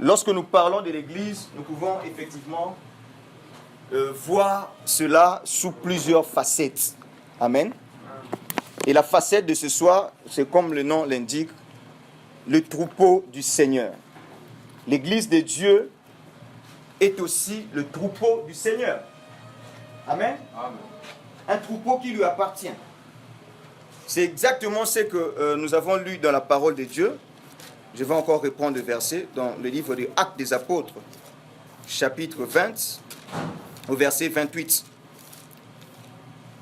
lorsque nous parlons de l'Église, nous pouvons effectivement voir cela sous plusieurs facettes. Amen. Et la facette de ce soir, c'est comme le nom l'indique, le troupeau du Seigneur. L'Église de Dieu est aussi le troupeau du Seigneur. Amen. Amen. Un troupeau qui lui appartient. C'est exactement ce que nous avons lu dans la parole de Dieu. Je vais encore reprendre le verset dans le livre des Actes des Apôtres, chapitre 20, au verset 28.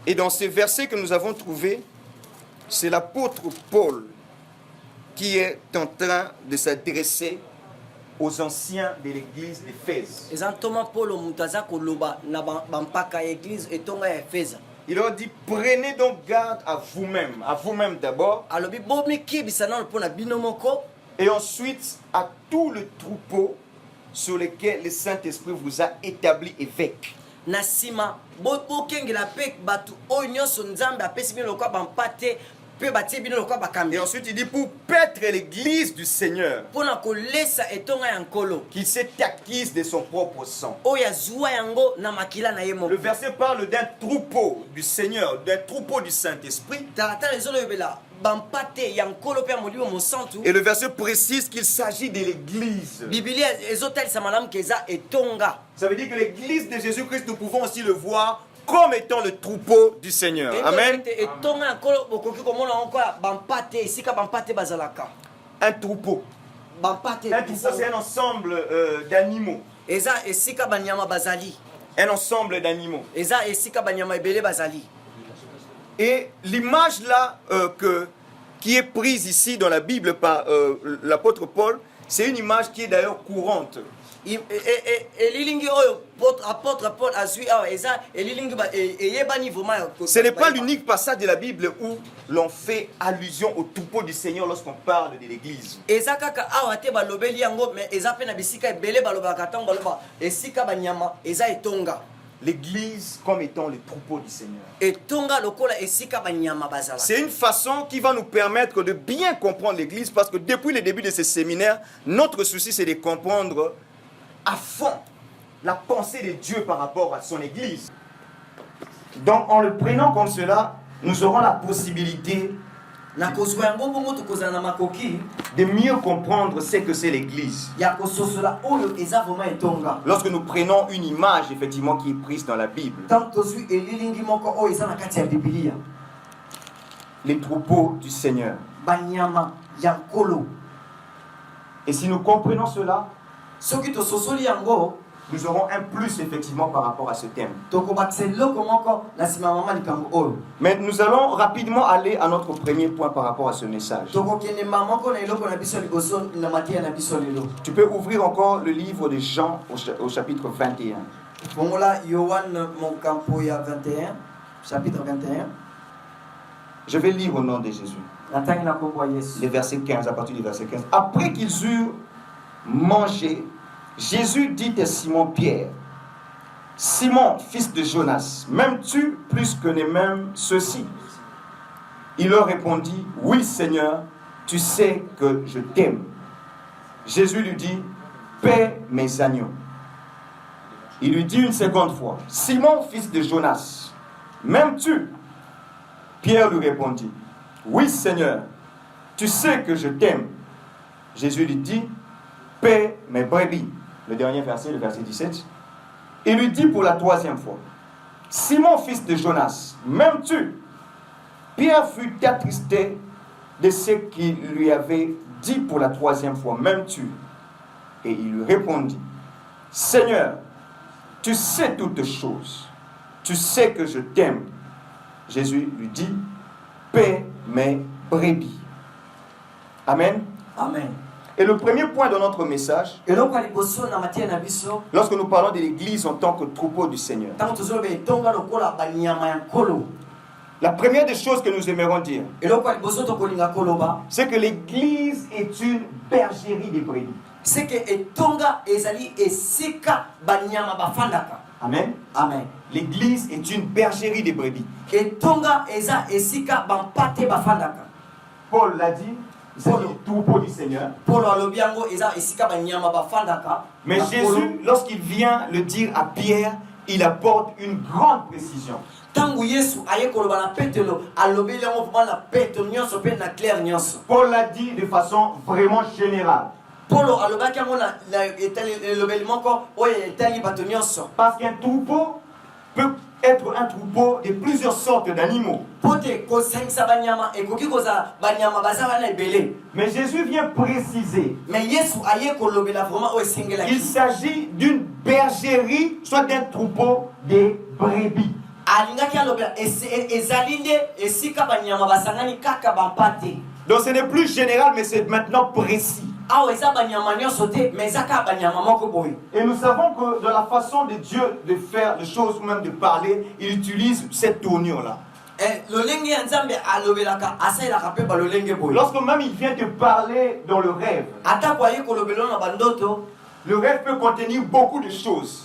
Et dans ce verset que nous avons trouvé, c'est l'apôtre Paul qui est en train de s'adresser aux anciens de l'église d'Éphèse. Il leur dit, prenez donc garde à vous-même d'abord, et ensuite à tout le troupeau sur lequel le Saint-Esprit vous a établi évêque. Et ensuite il dit pour paître l'église du Seigneur qui s'est acquise de son propre sang. Le verset parle d'un troupeau du Seigneur, d'un troupeau du Saint-Esprit. Et le verset précise qu'il s'agit de l'église. Ça veut dire que l'église de Jésus-Christ, nous pouvons aussi le voir comme étant le troupeau du Seigneur. Amen. Un troupeau. Un troupeau, c'est un ensemble d'animaux. Un ensemble d'animaux. Et l'image là qui est prise ici dans la Bible par l'apôtre Paul, c'est une image qui est d'ailleurs courante. Ce n'est pas l'unique passage de la Bible où l'on fait allusion au troupeau du Seigneur lorsqu'on parle de l'église. L'église comme étant le troupeau du Seigneur. C'est une façon qui va nous permettre de bien comprendre l'église, parce que depuis le début de ce séminaire, notre souci c'est de comprendre à fond la pensée de Dieu par rapport à son église. Donc en le prenant comme cela, nous aurons la possibilité de mieux comprendre ce que c'est l'église. Lorsque nous prenons une image effectivement qui est prise dans la Bible, les troupeaux du Seigneur. Et si nous comprenons cela, nous aurons un plus effectivement par rapport à ce thème. Mais nous allons rapidement aller à notre premier point par rapport à ce message. Tu peux ouvrir encore le livre de Jean au chapitre 21. Chapitre 21. Je vais lire au nom de Jésus. Le verset 15, à partir du verset 15. Après qu'ils eurent mangé, Jésus dit à Simon-Pierre, « Simon, fils de Jonas, m'aimes-tu plus que ne m'aiment ceux-ci » Il leur répondit, « Oui, Seigneur, tu sais que je t'aime. » Jésus lui dit, « Paie mes agneaux. » Il lui dit une seconde fois, « Simon, fils de Jonas, m'aimes-tu » Pierre lui répondit, « Oui, Seigneur, tu sais que je t'aime. » Jésus lui dit, « Paie mes brebis. » Le dernier verset, le verset 17. Il lui dit pour la troisième fois, « Simon, fils de Jonas, m'aimes-tu » Pierre fut attristé de ce qu'il lui avait dit pour la troisième fois, « M'aimes-tu » Et il lui répondit, « Seigneur, tu sais toutes choses. Tu sais que je t'aime. » Jésus lui dit, « Paie mes brebis. » Amen. Amen. Et le premier point de notre message, lorsque nous parlons de l'église en tant que troupeau du Seigneur, la première des choses que nous aimerons dire, c'est que l'église est une bergerie des brebis. Amen. Amen. L'église est une bergerie des brebis. Paul l'a dit, C'est le troupeau du Seigneur. Mais Jésus, lorsqu'il vient le dire à Pierre, il apporte une grande précision. Paul l'a dit de façon vraiment générale. Parce qu'un troupeau peut être un troupeau de plusieurs sortes d'animaux. Mais Jésus vient préciser. Il s'agit d'une bergerie, soit d'un troupeau de brebis. Donc ce n'est plus général, mais c'est maintenant précis. Et nous savons que dans la façon de Dieu de faire les choses ou même de parler, il utilise cette tournure-là. Lorsque même il vient te parler dans le rêve, le rêve peut contenir beaucoup de choses.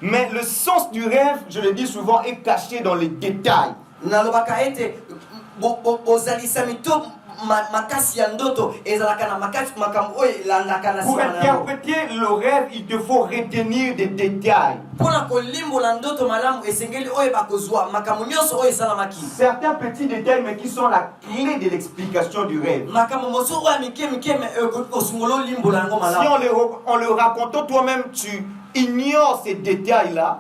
Mais le sens du rêve, je le dis souvent, est caché dans les détails. Pour interpréter le rêve, il te faut retenir des détails. Certains petits détails, mais qui sont la clé de l'explication du rêve. Si en le racontant toi-même, tu ignores ces détails-là,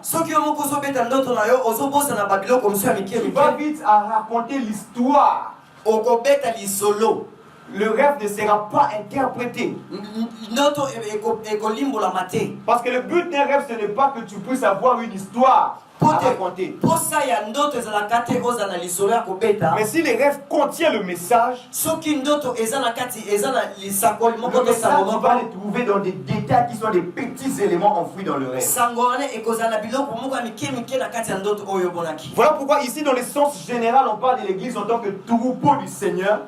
tu vas vite à raconter l'histoire. Le rêve ne sera pas interprété. Parce que le but d'un rêve, ce n'est pas que tu puisses avoir une histoire à raconter. Mais si le rêve contient le message, le message, tu vas le trouver dans des détails qui sont des petits éléments enfouis dans le rêve. Voilà pourquoi ici dans le sens général on parle de l'église en tant que troupeau du Seigneur.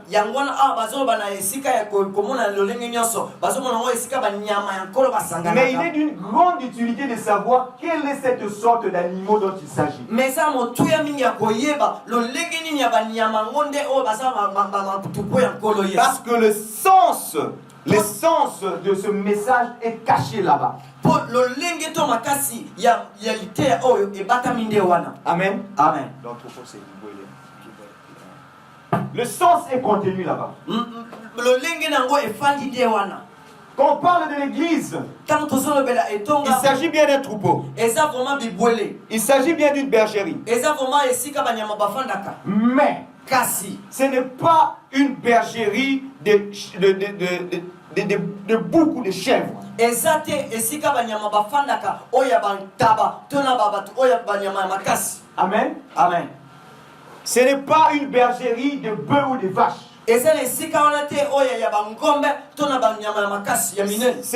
Mais il est d'une grande utilité de savoir quelle est cette sorte d'animaux dont il s'agit. Parce que le sens de ce message est caché là-bas. Amen. Amen. Le sens est contenu là-bas. Quand on parle de l'église, il s'agit bien d'un troupeau. Il s'agit bien d'une bergerie. Mais ce n'est pas une bergerie de beaucoup de chèvres. Amen. Amen. Ce n'est pas une bergerie de bœufs ou de vaches. Ce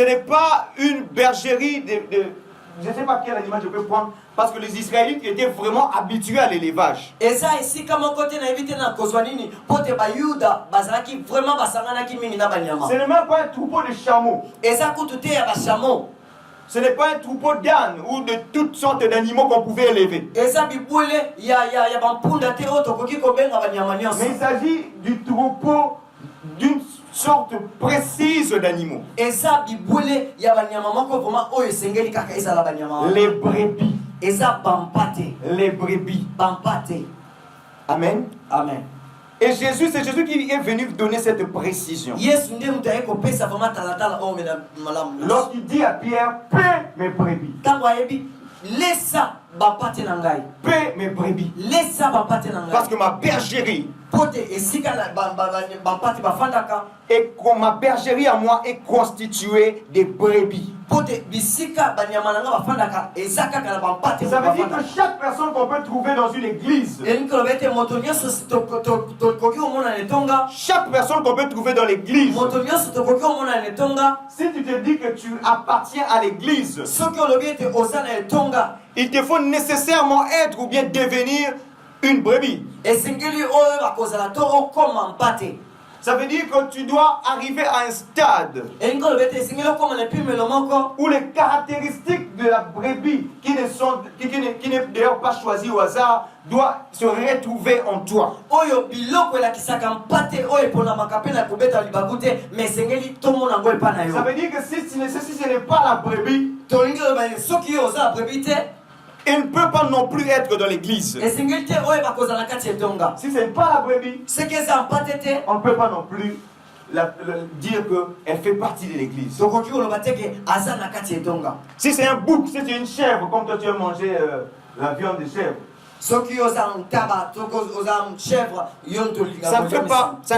n'est pas une bergerie de je ne sais pas quel animal je peux prendre, parce que les Israélites étaient vraiment habitués à l'élevage. Ce n'est même pas un troupeau de chameaux. Ce n'est pas un troupeau d'ânes ou de toutes sortes d'animaux qu'on pouvait élever. Mais il s'agit du troupeau d'une sorte précise d'animaux. Les brebis. Les brebis. Amen. Amen. Et Jésus, c'est Jésus qui est venu donner cette précision. Lorsqu'il dit à Pierre, paie mes brebis. Paie mes brebis. Parce que ma bergerie ma bergerie à moi est constituée de brebis. Ça veut dire que chaque personne qu'on peut trouver dans une église, chaque personne qu'on peut trouver dans l'église, si tu te dis que tu appartiens à l'église, il te faut nécessairement être ou bien devenir une brebis. Ça veut dire que tu dois arriver à un stade où les caractéristiques de la brebis, qui n'est d'ailleurs pas choisies au hasard, doivent se retrouver en toi. Ça veut dire que si ce n'est pas la brebis, il ne peut pas non plus être dans l'église. Si ce n'est pas la brebis, on ne peut pas non plus dire qu'elle fait partie de l'église. Si c'est un bouc, si c'est une chèvre, comme toi tu as mangé la viande de chèvre, ça ne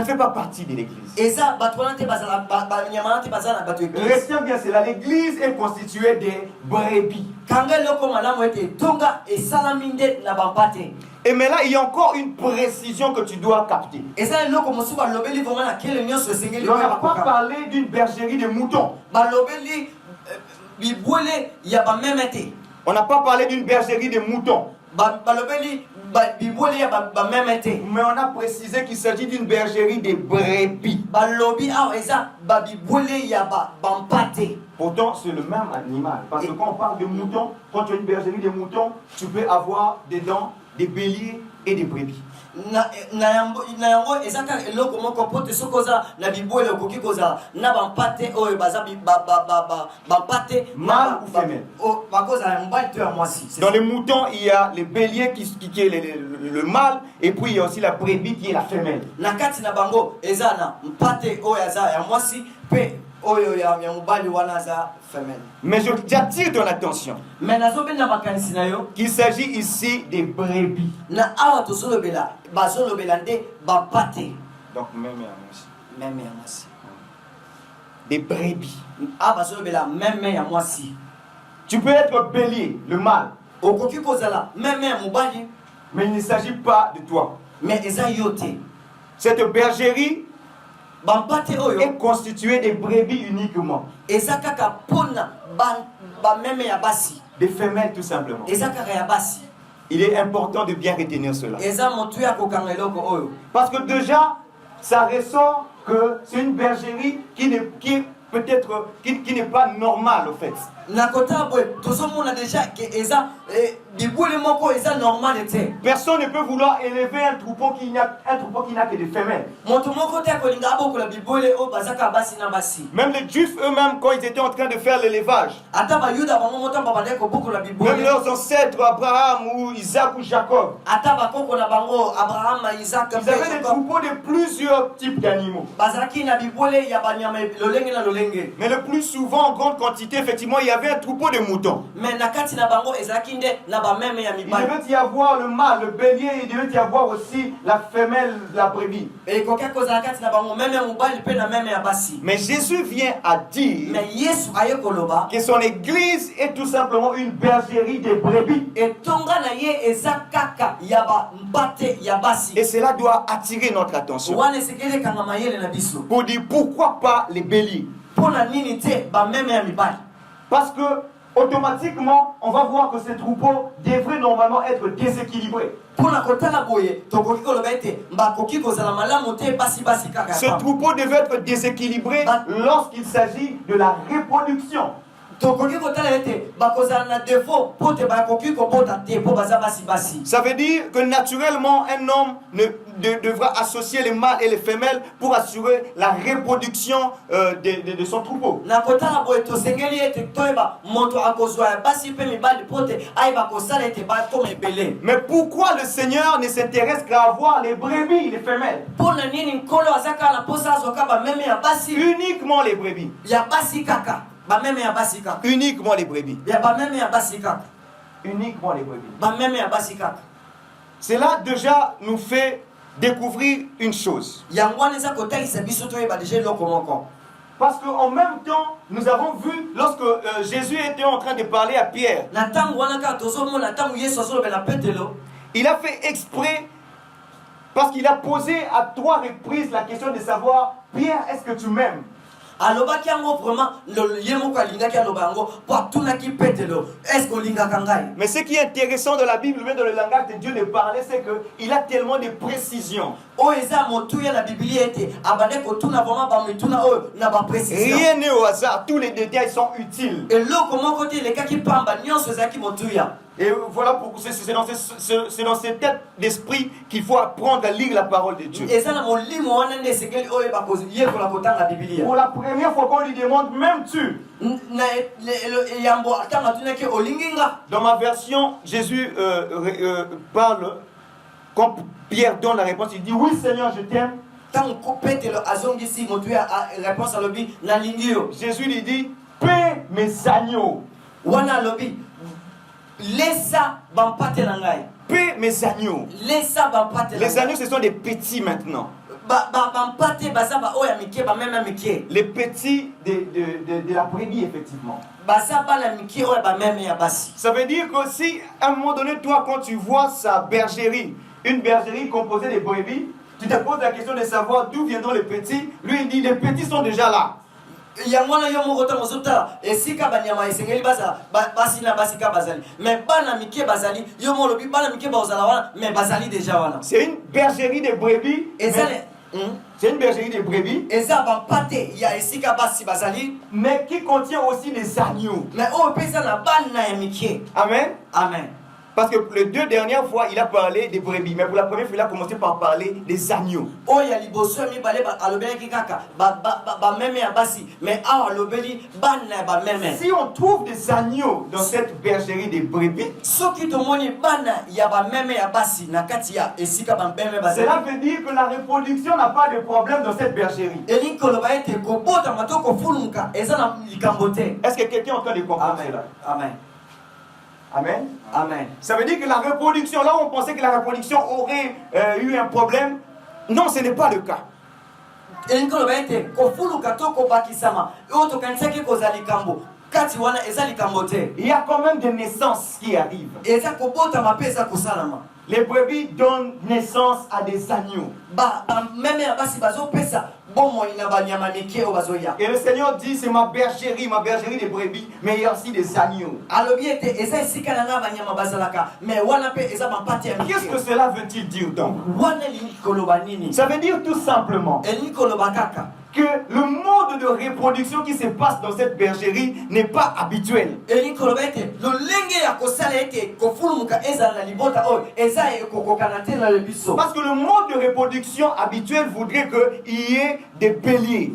fait pas partie de l'église. Retiens bien cela, l'église est constituée des brebis. Et mais là, il y a encore une précision que tu dois capter. On n'a pas parlé d'une bergerie de moutons. On n'a pas parlé d'une bergerie de moutons. Mais on a précisé qu'il s'agit d'une bergerie de brebis. Pourtant, c'est le même animal. Parce que quand on parle de moutons, quand tu as une bergerie de moutons, tu peux avoir dedans des béliers et des brebis. Mâle ou femelle. Dans les moutons, il y a les béliers qui est le mâle, et puis il y a aussi la brebis qui est la femelle. Mais j'attire ton attention qu'il s'agit ici des brebis. Donc même aussi. Des brebis. Tu peux être bélier, le mâle. Mais il ne s'agit pas de toi. Cette bergerie est constituée de brebis uniquement. Des femelles tout simplement. Il est important de bien retenir cela. Parce que déjà, ça ressort que c'est une bergerie qui n'est pas normale au fait. Personne ne peut vouloir élever un troupeau qui n'a que des femelles. Même les Juifs eux-mêmes, quand ils étaient en train de faire l'élevage, même leurs ancêtres, Abraham ou Isaac ou Jacob, ils avaient des troupeaux de plusieurs types d'animaux. Mais le plus souvent, en grande quantité, effectivement, il y avait un troupeau de moutons. Il devait y avoir le mâle, le bélier, il devait y avoir aussi la femelle, la brebis. Mais Jésus vient à dire que son église est tout simplement une bergerie de brebis. Et cela doit attirer notre attention. Pour dire pourquoi pas les béliers. Parce que automatiquement, on va voir que ces troupeaux devraient normalement être déséquilibrés. Ce troupeau devait être déséquilibré lorsqu'il s'agit de la reproduction. Ça veut dire que naturellement un homme devra associer les mâles et les femelles pour assurer la reproduction de son troupeau. Mais pourquoi le Seigneur ne s'intéresse qu'à avoir les brebis, les femelles? Uniquement les brebis. Uniquement les brebis. Uniquement les brebis. Cela déjà nous fait découvrir une chose. Parce qu'en même temps, nous avons vu lorsque Jésus était en train de parler à Pierre, il a fait exprès parce qu'il a posé à 3 reprises la question de savoir: Pierre, est-ce que tu m'aimes? alobaki yango vraiment ye moko alingaki aloba yango po atunaki Petelo est-ce que olingaka ngai. Mais ce qui est intéressant dans la Bible, même dans le langage de Dieu de parler, c'est qu'il a tellement de précisions. Rien n'est au hasard, tous les détails sont utiles. Et voilà pourquoi c'est dans cette tête d'esprit qu'il faut apprendre à lire la parole de Dieu. Pour la première fois qu'on lui demande, m'aimes-tu? Dans ma version, Jésus parle, quand Pierre donne la réponse, il dit oui Seigneur, je t'aime. Jésus lui dit, paie mes agneaux. Paie mes agneaux. Les agneaux, ce sont des petits maintenant. Les petits de la brebis, effectivement. Ça veut dire que si à un moment donné, toi, quand tu vois sa bergerie, une bergerie composée de brebis, tu te poses la question de savoir d'où viendront les petits. Lui, il dit, les petits sont déjà là. C'est une bergerie de brebis. C'est une bergerie de brebis, mais qui contient aussi des agneaux. Amen. Amen. Parce que les deux dernières fois, il a parlé des brebis, mais pour la première fois, il a commencé par parler des agneaux. Si on trouve des agneaux dans cette bergerie des brebis, cela veut dire que la reproduction n'a pas de problème dans cette bergerie. Est-ce que quelqu'un est en train de comprendre cela? Amen. Amen. Amen. Ça veut dire que la reproduction, là on pensait que la reproduction aurait eu un problème. Non, ce n'est pas le cas. Il y a quand même des naissances qui arrivent. Les brebis donnent naissance à des agneaux. Et le Seigneur dit, c'est ma bergerie des brebis, mais il y a aussi des agneaux. Qu'est-ce que cela veut-il dire donc? Ça veut dire tout simplement que le mode de reproduction qui se passe dans cette bergerie n'est pas habituel. Parce que le mode de reproduction habituel voudrait qu'il y ait des béliers.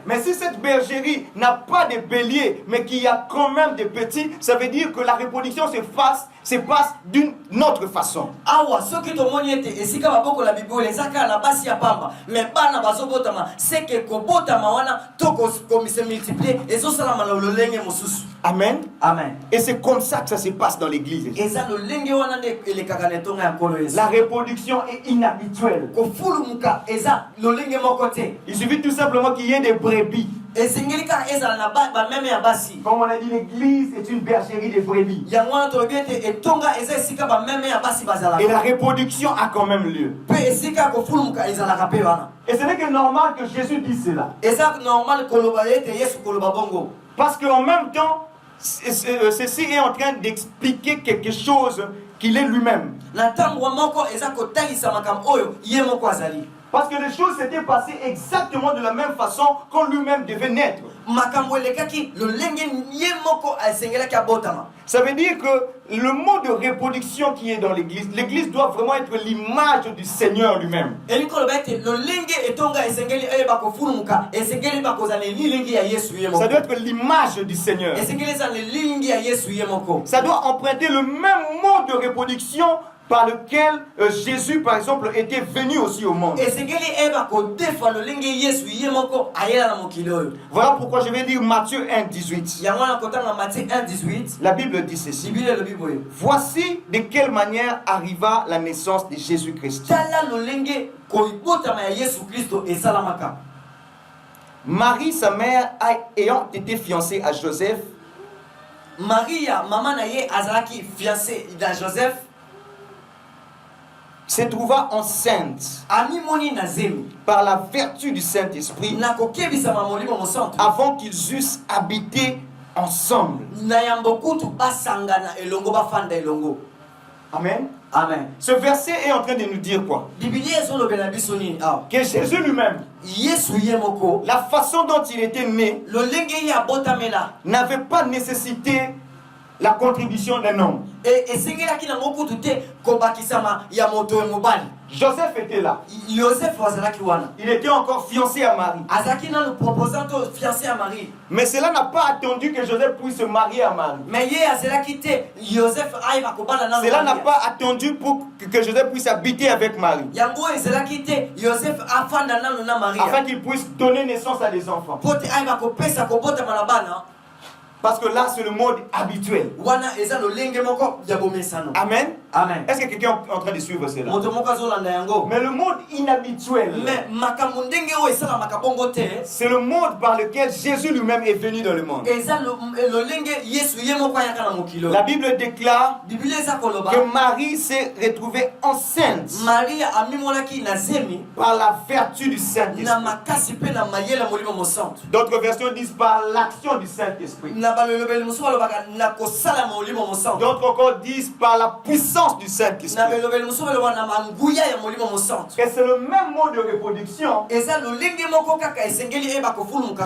Mais si cette bergerie n'a pas de béliers, mais qu'il y a quand même des petits, ça veut dire que la reproduction se passe d'une autre façon. Amen. Amen. Et c'est comme ça que ça se passe dans l'église. La reproduction est inhabituelle. Il suffit tout simplement qu'il y ait des brebis. Comme on a dit, l'église est une bergerie de brebis. Et la reproduction a quand même lieu. Et ce n'est que normal que Jésus dise cela. Parce qu'en même temps, ceci est en train d'expliquer quelque chose qu'il est lui-même. Parce que les choses s'étaient passées exactement de la même façon quand lui-même devait naître. Ça veut dire que le mode de reproduction qui est dans l'église, l'église doit vraiment être l'image du Seigneur lui-même. Ça doit être l'image du Seigneur. Ça doit emprunter le même mode de reproduction par lequel Jésus, par exemple, était venu aussi au monde. Voilà pourquoi je vais dire Matthieu 1,18. La Bible dit ceci. Voici de quelle manière arriva la naissance de Jésus-Christ. Marie, sa mère, ayant été fiancée à Joseph, se trouva enceinte par la vertu du Saint-Esprit avant qu'ils eussent habité ensemble. Amen. Amen. Ce verset est en train de nous dire quoi? Que Jésus lui-même, la façon dont il était né, n'avait pas nécessité la contribution d'un homme. Joseph était là. Il était encore fiancé à Marie. Mais cela n'a pas attendu que Joseph puisse se marier à Marie. Cela n'a pas attendu pour que Joseph puisse habiter avec Marie. Afin qu'il puisse donner naissance à des enfants. Parce que là, c'est le mode habituel. Amen. Amen. Est-ce que quelqu'un est en train de suivre cela? Mais le mode inhabituel, c'est le mode par lequel Jésus lui-même est venu dans le monde. La Bible déclare que Marie s'est retrouvée enceinte par la vertu du Saint-Esprit. D'autres versions disent par l'action du Saint-Esprit. D'autres encore disent par la puissance du Saint-Esprit. Et c'est le même mode de reproduction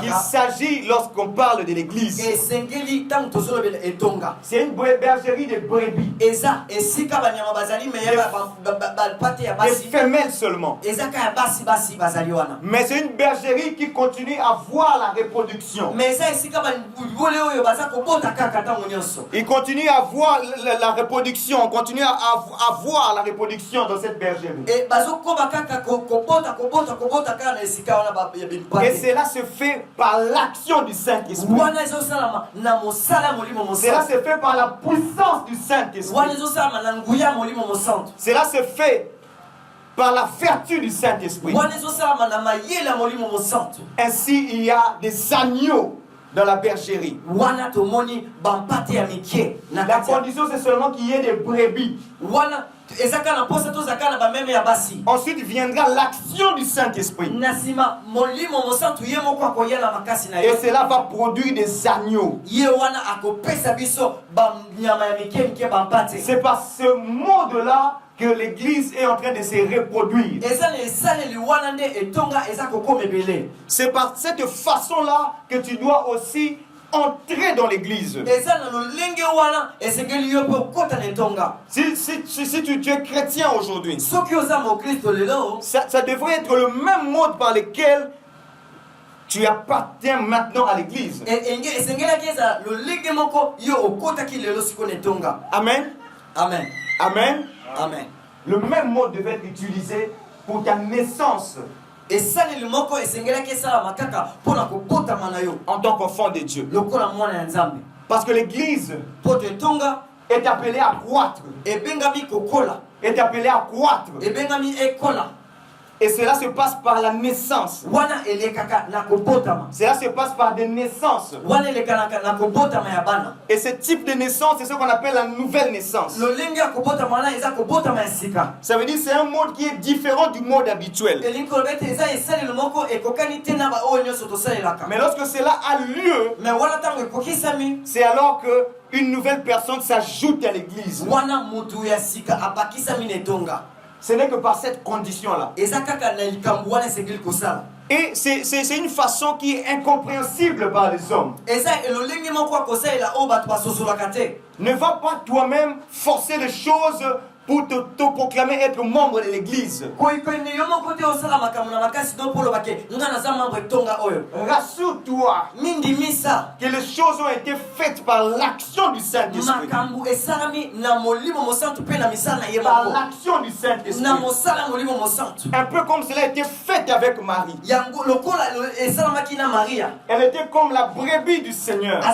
qu'il s'agit lorsqu'on parle de l'église. C'est une bergerie de brebis. Des femelles seulement. Mais c'est une bergerie qui continue à voir la reproduction. Il continue à voir la reproduction. On continue à voir la reproduction dans cette bergerie. Et cela se fait par l'action du Saint-Esprit. Cela se fait par la puissance du Saint-Esprit. Cela se fait par la vertu du Saint-Esprit. Ainsi, il y a des agneaux dans la bergerie. La condition, c'est seulement qu'il y ait des brebis. Ensuite viendra l'action du Saint-Esprit. Et cela va produire des agneaux. C'est par ce mode-là que l'église est en train de se reproduire. C'est par cette façon-là que tu dois aussi entrer dans l'église. Si tu es chrétien aujourd'hui, ça devrait être le même mode par lequel tu appartiens maintenant à l'église. Amen. Amen. Amen. Amen. Le même mot devait être utilisé pour ta naissance en tant qu'enfant de Dieu. Parce que l'église est appelée à croître. Est appelée à croître. Et cela se passe par la naissance. Cela se passe par des naissances. Et ce type de naissance, c'est ce qu'on appelle la nouvelle naissance. Ça veut dire que c'est un mode qui est différent du mode habituel. Mais lorsque cela a lieu, c'est alors qu'une nouvelle personne s'ajoute à l'église. Ce n'est que par cette condition-là. Et c'est une façon qui est incompréhensible par les hommes. Ne va pas toi-même forcer les choses pour te proclamer être membre de l'église. Rassure-toi que les choses ont été faites par l'action du Saint-Esprit. Par l'action du Saint-Esprit. Un peu comme cela a été fait avec Marie. Elle était comme la brebis du Seigneur.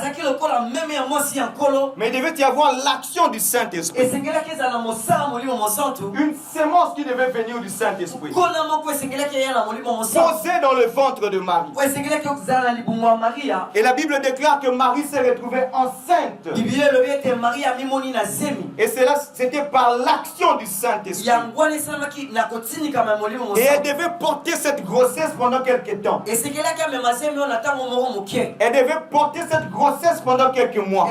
Mais il devait y avoir l'action du Saint-Esprit. Une sémence qui devait venir du Saint-Esprit. Posée dans le ventre de Marie. Et la Bible déclare que Marie s'est retrouvée enceinte. Et cela, c'était par l'action du Saint-Esprit. Et elle devait porter cette grossesse pendant quelques temps. Elle devait porter cette grossesse pendant quelques mois.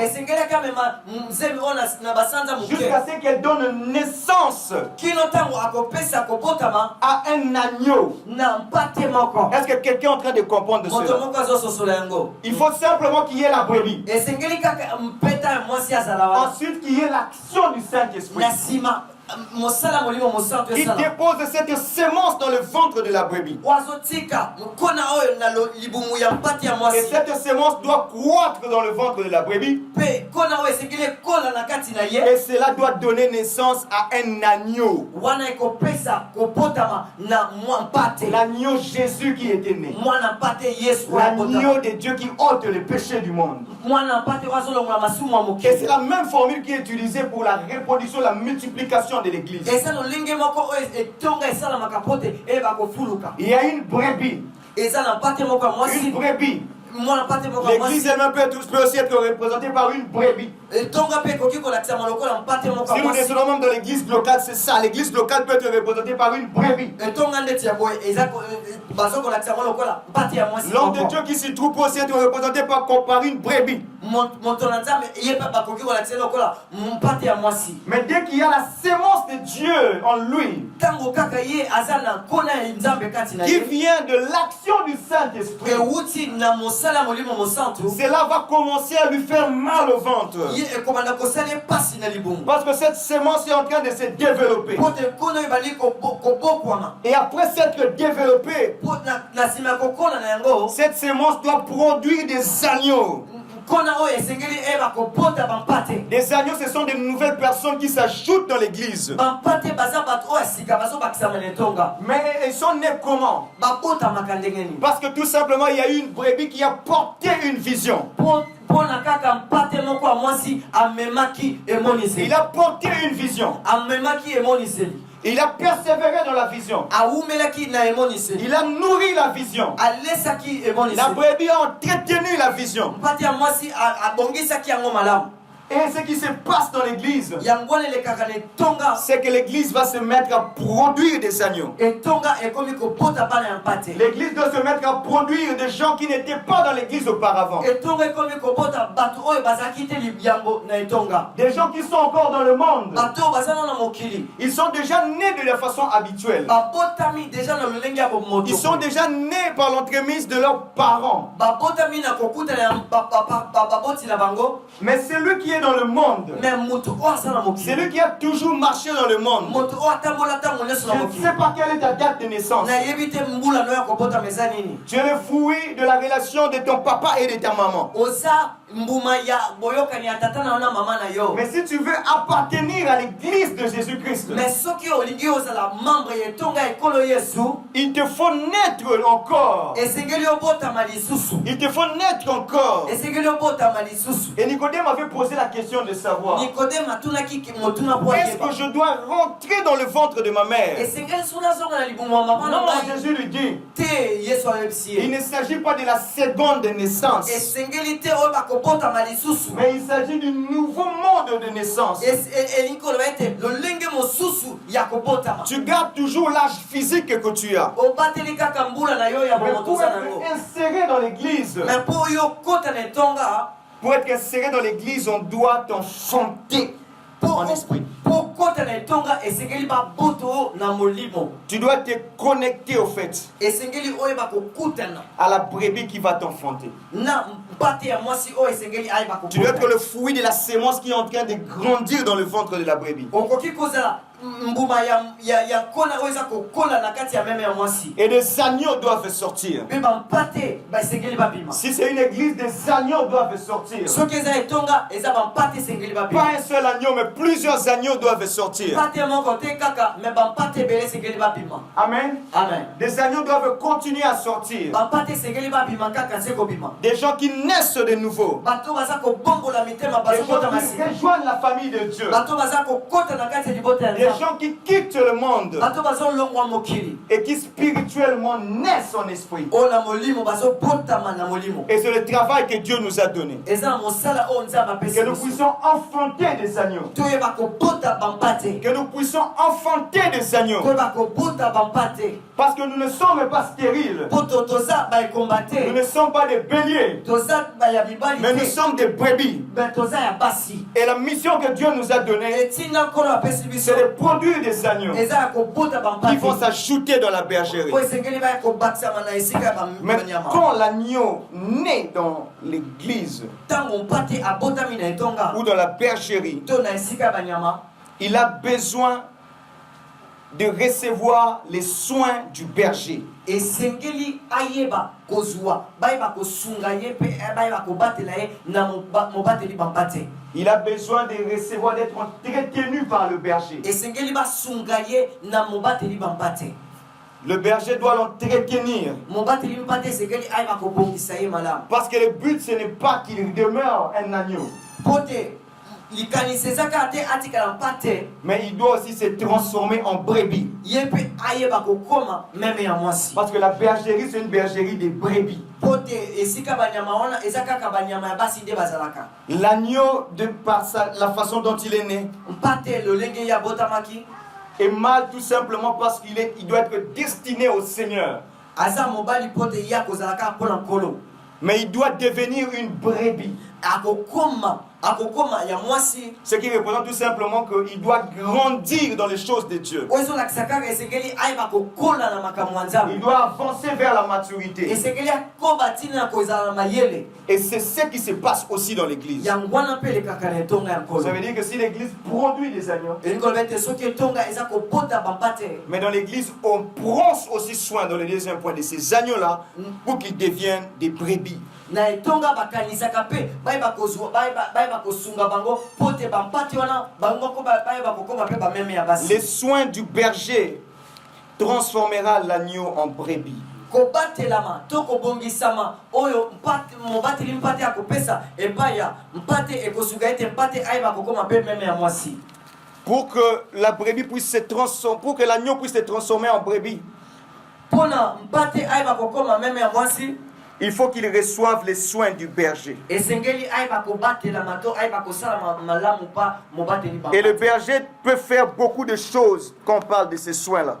Jusqu'à ce qu'elle donne naissance à un agneau. Est-ce que quelqu'un est en train de comprendre cela? Il faut simplement qu'il y ait la brebis. Ensuite qu'il y ait l'action du Saint-Esprit. Il dépose cette sémence dans le ventre de la brebis. Et cette sémence doit croître dans le ventre de la brebis. Et cela doit donner naissance à un agneau. L'agneau Jésus qui était né. L'agneau de Dieu qui ôte le péché du monde. Et c'est la même formule qui est utilisée pour la reproduction, la multiplication de l'église. Il y a une brebis. Une brebis. L'église elle-même peut aussi être représentée par une brebis. Si nous descendons même dans l'église locale, c'est ça. L'église locale peut être représentée par une brebis. L'homme de Dieu qui s'y trouve peut aussi être représenté par une brebis. Mais dès qu'il y a la sémence de Dieu en lui, qui vient de l'action du Saint-Esprit, cela va commencer à lui faire mal au ventre. Parce que cette sémence est en train de se développer. Et après s'être développée, cette sémence doit produire des agneaux. Des agneaux, ce sont de nouvelles personnes qui s'ajoutent dans l'église. Mais ils sont nés comment? Parce que tout simplement, il y a eu une brebis qui a porté une vision. Il a porté une vision. Il a persévéré dans la vision. Il a nourri la vision. La brebis a entretenu la vision. Et ce qui se passe dans l'église, c'est que l'église va se mettre à produire des agneaux. L'église doit se mettre à produire des gens qui n'étaient pas dans l'église auparavant. Des gens qui sont encore dans le monde. Ils sont déjà nés de la façon habituelle. Ils sont déjà nés par l'entremise de leurs parents. Mais celui qui est dans le monde, c'est lui qui a toujours marché dans le monde. Je ne sais pas quelle est ta date de naissance. Tu es le fruit de la relation de ton papa et de ta maman. Mais si tu veux appartenir à l'église de Jésus-Christ, il te faut naître encore. Il te faut naître encore. Et Nicodème avait posé la question de savoir, est-ce que je dois rentrer dans le ventre de ma mère? Non, Jésus lui dit, il ne s'agit pas de la seconde naissance, mais il s'agit du nouveau monde de naissance. Tu gardes toujours l'âge physique que tu as. Mais pour être inséré dans l'église, on doit t'enchanter en esprit. Tu dois te connecter au fait, à la brebis qui va t'enfanter. Tu dois être le fruit de la sémence qui est en train de grandir dans le ventre de la brebis. Et des agneaux doivent sortir. Si c'est une église, des agneaux doivent sortir. Pas un seul agneau, mais plusieurs agneaux doivent sortir. Amen. Amen. Des agneaux doivent continuer à sortir. Des gens qui naissent de nouveau. Des gens qui rejoignent la famille de Dieu. Des gens qui quittent le monde et qui spirituellement naissent en esprit. Et c'est le travail que Dieu nous a donné. Que nous puissions enfanter des agneaux. Que nous puissions enfanter des agneaux. Parce que nous ne sommes pas stériles. Nous ne sommes pas des béliers. Mais nous sommes des brebis. Et la mission que Dieu nous a donnée, c'est de produire des agneaux qui vont s'ajouter dans la bergerie. Mais quand l'agneau naît dans l'église ou dans la bergerie, il a besoin de recevoir les soins du berger. Il a besoin de recevoir, d'être entretenu par le berger. Le berger doit l'entretenir. Parce que le but, ce n'est pas qu'il demeure un agneau. Mais il doit aussi se transformer en brebis. Parce que la bergerie, c'est une bergerie des brebis. L'agneau, par la façon dont il est né, est mâle tout simplement parce qu'il doit être destiné au Seigneur. Mais il doit devenir une brebis. Ce qui représente tout simplement qu'il doit grandir dans les choses de Dieu. Il doit avancer vers la maturité. Et c'est ce qui se passe aussi dans l'église. Ça veut dire que si l'église produit des agneaux, mais dans l'église, on prend aussi soin dans le deuxième point de ces agneaux-là pour qu'ils deviennent des brebis. Les soins du berger transformera l'agneau en brebis. Pour que la brebis puisse se transformer, pour que l'agneau puisse se transformer en brebis, il faut qu'il reçoive les soins du berger. Et le berger peut faire beaucoup de choses quand on parle de ces soins-là.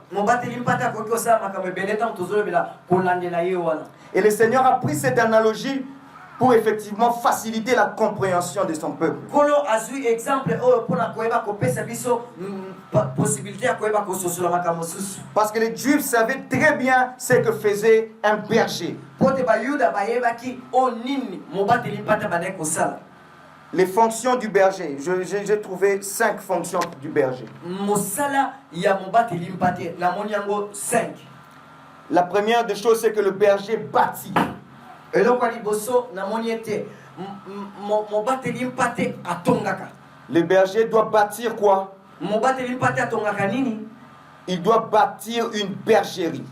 Et le Seigneur a pris cette analogie pour effectivement faciliter la compréhension de son peuple. Parce que les Juifs savaient très bien ce que faisait un berger. Les fonctions du berger, j'ai trouvé 5 fonctions du berger. La première des choses, c'est que le berger bâtit. Le berger doit bâtir quoi? Il doit bâtir une bergerie.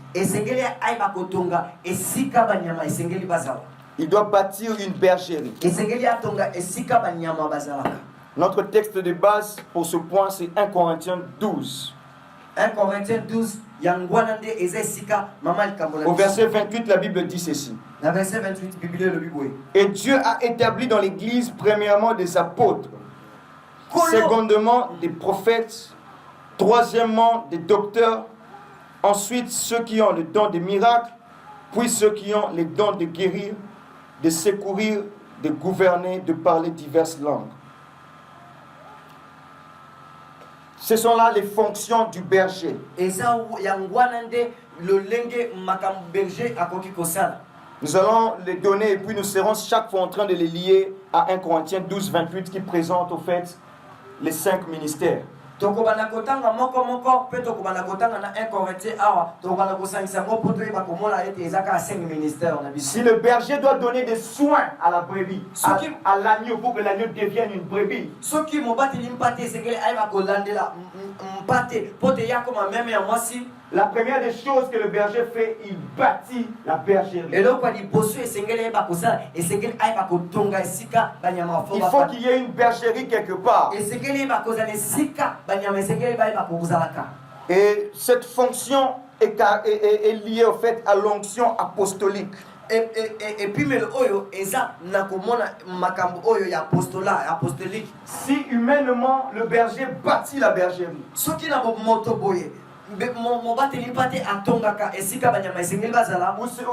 Il doit bâtir une bergerie. Notre texte de base pour ce point, c'est 1 Corinthiens 12. 1 Corinthiens 12. Au verset 28, la Bible dit ceci. Et Dieu a établi dans l'Église premièrement des apôtres, secondement des prophètes, troisièmement des docteurs, ensuite ceux qui ont le don des miracles, puis ceux qui ont le don de guérir, de secourir, de gouverner, de parler diverses langues. Ce sont là les fonctions du berger. Nous allons les donner et puis nous serons chaque fois en train de les lier à 1 Corinthiens 12, 28 qui présente au fait les 5 ministères. tokobana kotanga moko pe tokobana kotanga na 1 Corinthiens awa tokobana kosangisa ngo poto yeba komona ete ezaka 5 ministères na biso. Si le berger doit donner des soins à la brebis, à l'agneau pour que l'agneau devienne une brebis. Soki mobati limpate sekele ayeba kolandela mpate pote yakoma meme ya mwasi. La première des choses que le berger fait, il bâtit la bergerie. Il faut qu'il y ait une bergerie quelque part. Et cette fonction est liée au fait à l'onction apostolique. Et puis mais oyo eza nakomona makambo oyo ya apostolique. Si humainement le berger bâtit la bergerie, soki na moto boye où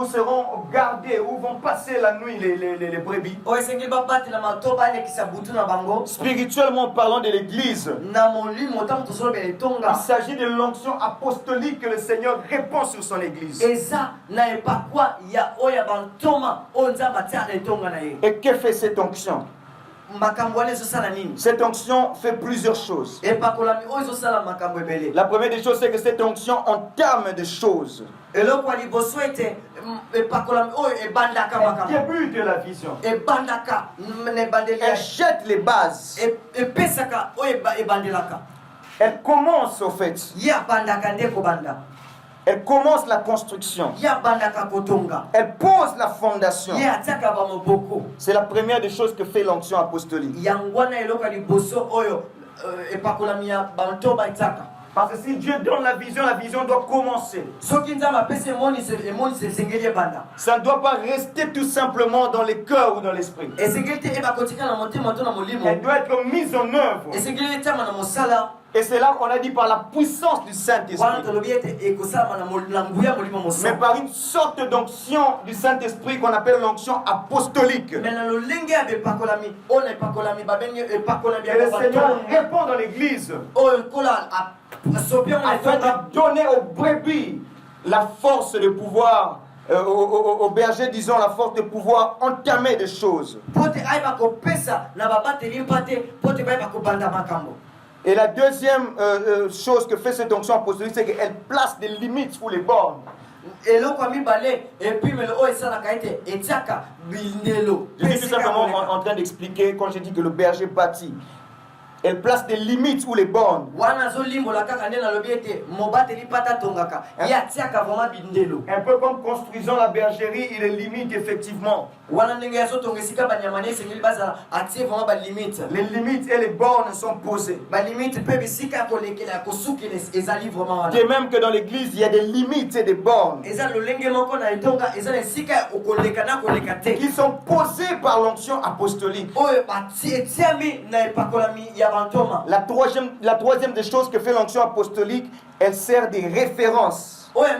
seront gardés, où vont passer la nuit les brebis. Spirituellement parlant de l'église, il s'agit de l'onction apostolique que le Seigneur répand sur son église. Et que fait cette onction? Cette onction fait plusieurs choses. La première des choses, c'est que cette onction entame des choses. Elle débute la vision. Elle jette les bases. Elle commence au fait. Elle commence la construction. Elle pose la fondation. C'est la première des choses que fait l'onction apostolique. Parce que si Dieu donne la vision doit commencer. Ça ne doit pas rester tout simplement dans les cœurs ou dans l'esprit. Elle doit être mise en œuvre. Et c'est là qu'on a dit par la puissance du Saint-Esprit. Mais par une sorte d'onction du Saint-Esprit qu'on appelle l'onction apostolique. Et le Seigneur répond dans l'église afin de donner aux brebis la force de pouvoir, aux bergers, disons, la force de pouvoir entamer des choses. Et la deuxième chose que fait cette onction apostolique, c'est qu'elle place des limites ou les bornes. Je suis tout simplement en train d'expliquer quand j'ai dit que le berger bâtit. Elle place des limites ou les bornes. Un peu comme construisant la bergerie, il est limite effectivement. Les limites et les bornes sont posées. De même que dans l'église, il y a des limites et des bornes qui sont posées par l'onction apostolique. La troisième des choses que fait l'onction apostolique, elle sert des références. Ça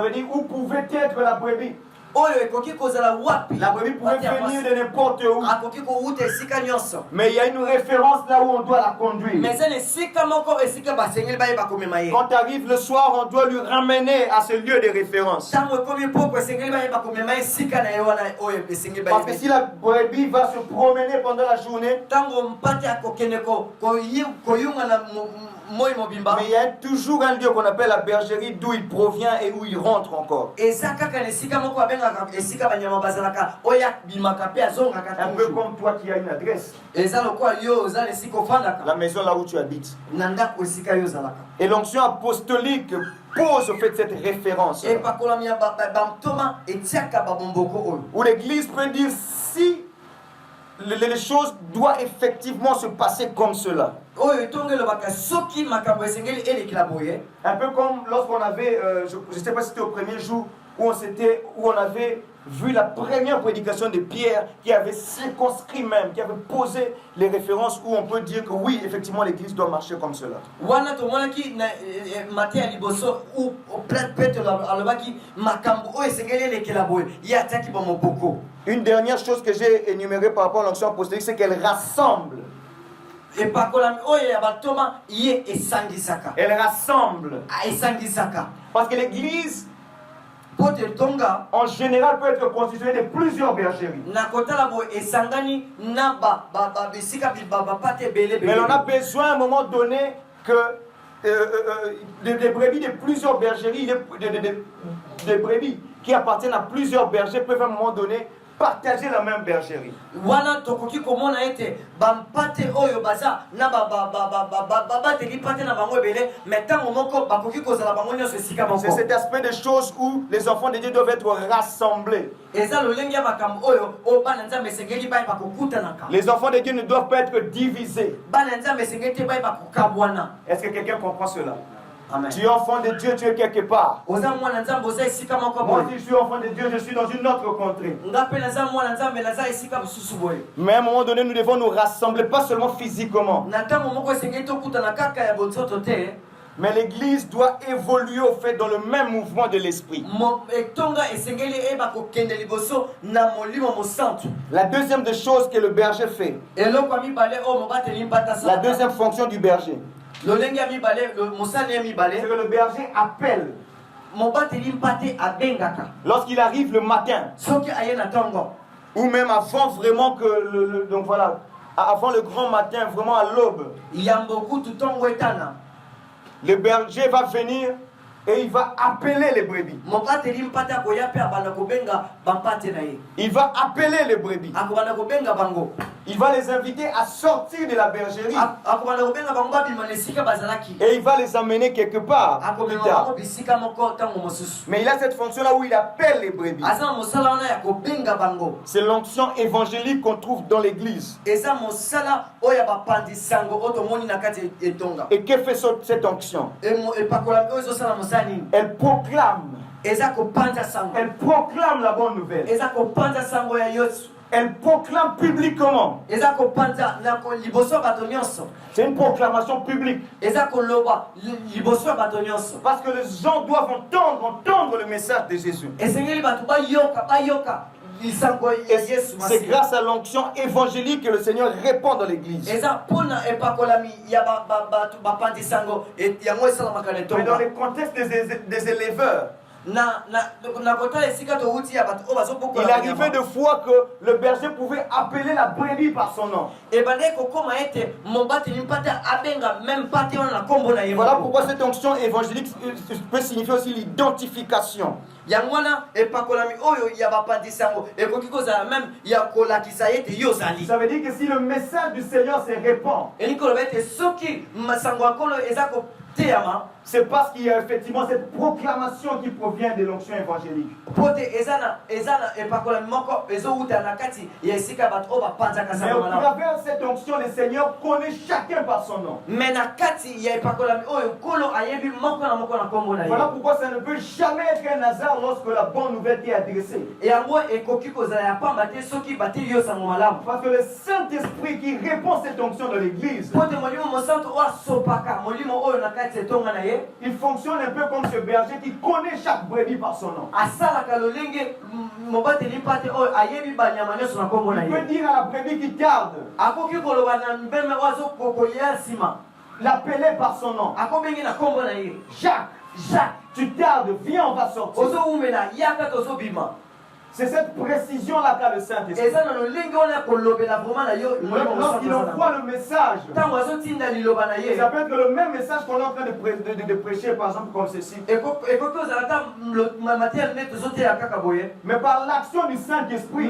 veut dire où pouvait être la brebis. La brebis pouvait venir de n'importe où. Mais il y a une référence là où on doit la conduire. Quand arrive le soir, on doit lui ramener à ce lieu de référence. Parce que si la brebis va se promener pendant la journée, mais il y a toujours un lieu qu'on appelle la bergerie d'où il provient et où il rentre encore. Un peu comme toi qui as une adresse. La maison là où tu habites. Et l'onction apostolique pose au fait cette référence. Où l'église peut dire si les choses doivent effectivement se passer comme cela. Un peu comme lorsqu'on avait, je ne sais pas si c'était au premier jour, où on avait vu la première prédication de Pierre qui avait circonscrit même, qui avait posé les références où on peut dire que oui, effectivement, l'église doit marcher comme cela. Une dernière chose que j'ai énumérée par rapport à l'onction apostolique, c'est qu'elle rassemble. Elle rassemble. Parce que l'église en général peut être constitué de plusieurs bergeries. Mais on a besoin à un moment donné que des brebis de plusieurs bergeries, des brebis qui appartiennent à plusieurs bergers peuvent à un moment donné partager la même bergerie. C'est cet aspect de choses où les enfants de Dieu doivent être rassemblés. Les enfants de Dieu ne doivent pas être divisés. Est-ce que quelqu'un comprend cela? Amen. Tu es enfant de Dieu, tu es quelque part. Moi, si je suis enfant de Dieu, je suis dans une autre contrée. Mais à un moment donné, nous devons nous rassembler, pas seulement physiquement. Mais l'église doit évoluer au fait dans le même mouvement de l'esprit. La deuxième des choses que le berger fait, la deuxième fonction du berger, c'est que le berger appelle. Lorsqu'il arrive le matin, ou même avant vraiment que donc voilà, avant le grand matin, vraiment à l'aube, le berger va venir et il va appeler les brebis. Il va appeler les brebis. Il va les inviter à sortir de la bergerie. Et il va les amener quelque part. Mais il a cette fonction-là où il appelle les brebis. C'est l'onction évangélique qu'on trouve dans l'église. Et que fait cette onction? Elle proclame. Elle proclame la bonne nouvelle. Elle proclame publiquement. C'est une proclamation publique. Parce que les gens doivent entendre le message de Jésus. Et c'est grâce à l'onction évangélique que le Seigneur répond dans l'église. Mais dans le contexte des éleveurs, il arrivait de fois que le berger pouvait appeler la brebis par son nom. Voilà pourquoi cette onction évangélique peut signifier aussi l'identification. Ça veut dire que si le message du Seigneur se répand, c'est parce qu'il y a effectivement cette proclamation qui provient de l'onction évangélique. Mais au travers de cette onction, le Seigneur connaît chacun par son nom. Voilà pourquoi ça ne peut jamais être un hasard lorsque la bonne nouvelle est adressée. Parce que le Saint-Esprit qui répond à cette onction de l'église, il fonctionne un peu comme ce berger qui connaît chaque brebis par son nom. Il peut dire à la brebis qui tarde, l'appeler par son nom. Jacques, tu tardes, viens, on va sortir. C'est cette précision-là qu'a le Saint-Esprit. Lorsqu'il envoie le message, ça peut être le même message qu'on est en train de prêcher, par exemple, comme ceci. Mais par l'action du Saint-Esprit,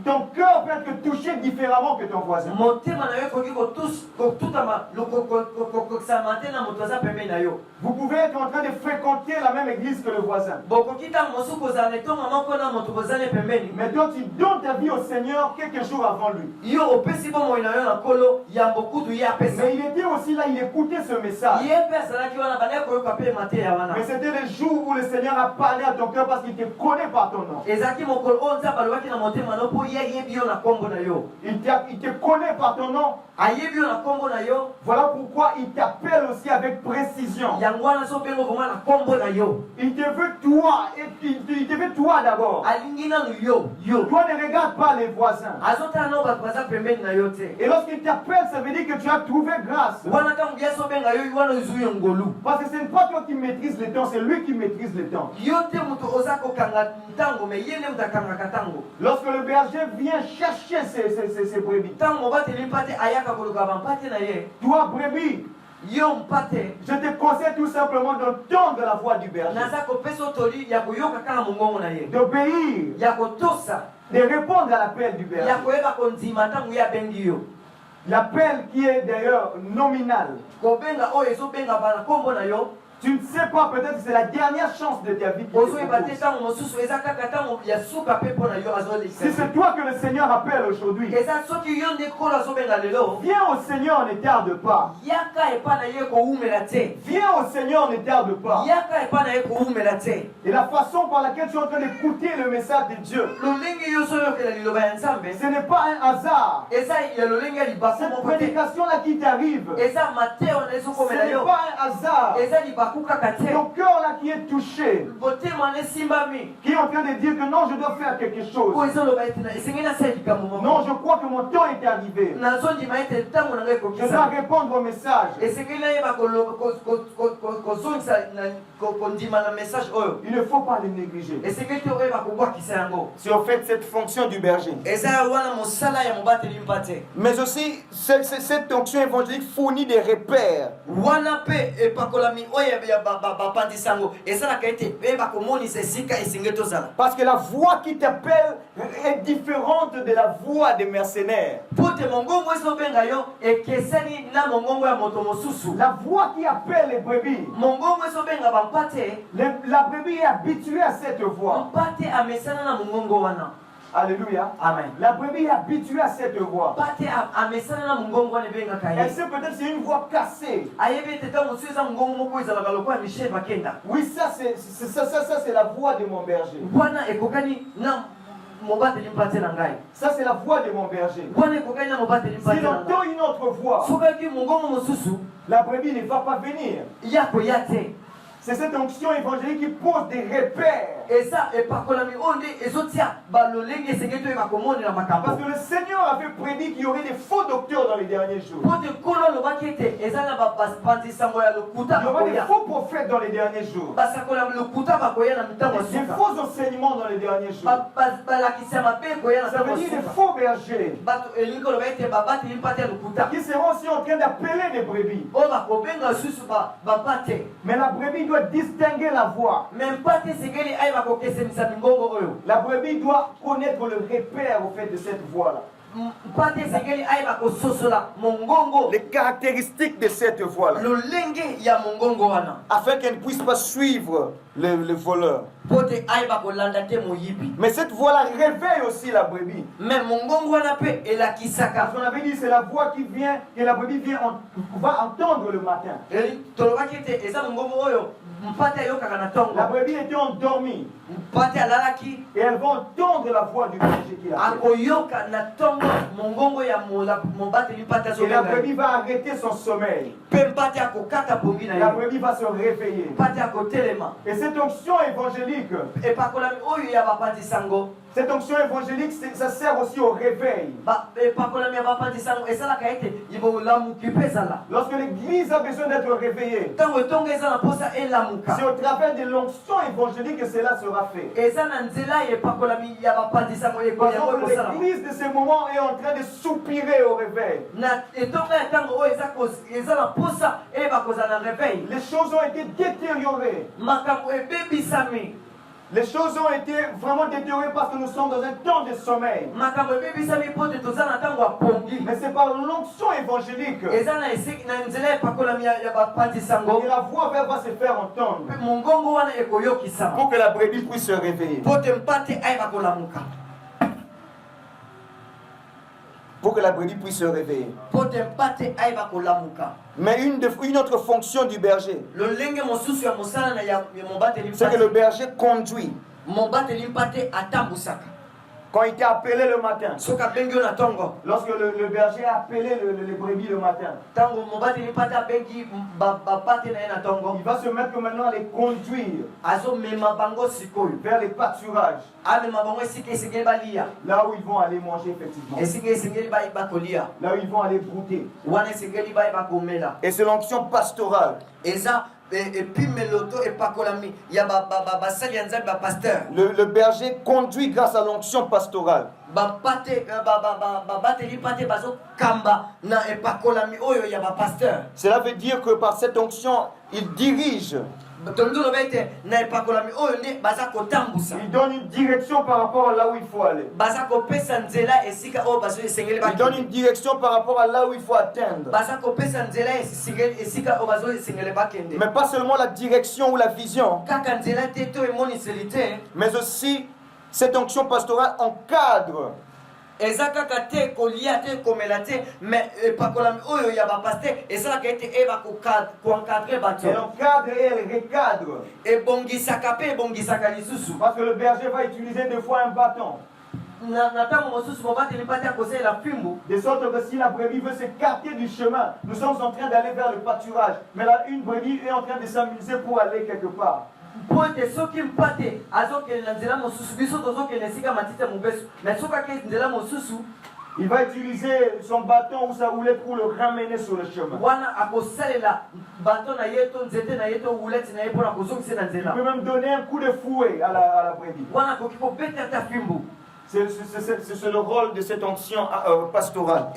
ton cœur peut être touché différemment que ton voisin. Vous pouvez être en train de fréquenter la même église que le voisin. Mais toi, tu donnes ta vie au Seigneur quelques jours avant lui. Mais il était aussi là, il écoutait ce message. Mais c'était le jour où le Seigneur a parlé à ton cœur parce qu'il te connaît par ton nom. Il te connaît par ton nom. Voilà pourquoi il t'appelle aussi avec précision. Il te veut toi, et il te veut toi toi d'abord. Toi ne regarde pas les voisins. Et lorsqu'il t'appelle, ça veut dire que tu as trouvé grâce. Parce que ce n'est pas toi qui maîtrises le temps, c'est lui qui maîtrise le temps. Lorsque le berger vient chercher ses brebis, toi brebis, je te conseille tout simplement d'entendre la voix du berger, d'obéir, de répondre à l'appel du berger. L'appel qui est d'ailleurs nominal. Tu ne sais pas, peut-être que c'est la dernière chance de ta vie. Si c'est toi que le Seigneur appelle aujourd'hui, viens au Seigneur, ne tarde pas. Viens au Seigneur, ne tarde pas. Et la façon par laquelle tu es en train d'écouter le message de Dieu, ce n'est pas un hasard. Cette prédication-là qui t'arrive, ce n'est pas un hasard. Ton cœur là qui est touché, qui est en train de dire que non, je dois faire quelque chose. Non, je crois que mon temps est arrivé. Je dois répondre au message. Il ne faut pas le négliger. C'est en fait cette fonction du berger. Mais aussi, cette fonction évangélique fournit des repères. Parce que la voix qui t'appelle est différente de la voix des mercenaires. La voix qui appelle les brebis, la brebis est habituée à cette voix. Alléluia. Amen. La brebis est habituée à cette voix. Elle sait peut-être que c'est une voix cassée. Oui, ça c'est la voix de mon berger. Ça c'est la voix de mon berger. S'il entend une autre voix, la brebis ne va pas venir. C'est cette onction évangélique qui pose des repères. Parce que le Seigneur avait prédit qu'il y aurait des faux docteurs dans les derniers jours. Il y aura des faux prophètes dans les derniers jours. Des faux enseignements dans les derniers jours. Ça veut dire des faux bergers qui seront aussi en train d'appeler des brebis. Mais la brebis doit distinguer la voix. La brebis doit connaître le repère au fait de cette voix-là. Les caractéristiques de cette voix-là, afin qu'elle ne puisse pas suivre le voleur. Mais cette voix-là réveille aussi la brebis. Parce qu'on avait dit c'est la voix qui vient, que la brebis va entendre le matin. La brebis était endormie. Et elle va entendre la voix du berger qui l'appelle. Et la brebis va arrêter son sommeil. La brebis va se réveiller. Et cette onction évangélique, ça sert aussi au réveil. Lorsque l'église a besoin d'être réveillée, c'est au travers de l'onction évangélique que cela sera fait. L'église de ce moment est en train de soupirer au réveil. Les choses ont été détériorées. Les choses ont été vraiment détériorées parce que nous sommes dans un temps de sommeil. Mais c'est par l'onction évangélique que la voix va se faire entendre pour que la brebis puisse se réveiller. Pour que la brebis puisse se réveiller. Mais une autre fonction du berger, c'est que le berger conduit. Quand il était appelé le matin. soka bengi na tongo Lorsque le berger a appelé les brebis le matin. tango mobati ni pata bengi ba pate na tongo Il va se mettre maintenant à les conduire azo mema bango sikoyo vers les pâturages. amema bango esike sike balia Là où ils vont aller manger effectivement. esike sike ba kolia Là où ils vont aller brouter. wana sike ba komela Et c'est l'onction pastorale. eza et puis meloto et pakolami ya ba sali nzambe ba pasteur Le berger conduit grâce à l'onction pastorale. ba pate ba bateli pate bazo kamba na e pakolami oyo ya ba pasteur. Cela veut dire que par cette onction, il dirige. Il donne une direction par rapport à là où il faut aller. Il donne une direction par rapport à là où il faut atteindre. Mais pas seulement la direction ou la vision, mais aussi cette onction pastorale encadre. Ezakaka te kolia te komela te mais pakolami oyo ya ba pasteur ezalaka ete eba ko encadrer bato. Elle encadre et elle recadre. Ebongisaka pe ebongisaka lisusu. Parce que le berger va utiliser des fois un bâton. De sorte que si la brebis veut s'écarter du chemin, nous sommes en train d'aller vers le pâturage. Mais là, une brebis est en train de s'amuser pour aller quelque part. Il va utiliser son bâton ou sa houlette pour le ramener sur le chemin. Il peut même donner un coup de fouet à la brebis. C'est le rôle de cette onction pastorale.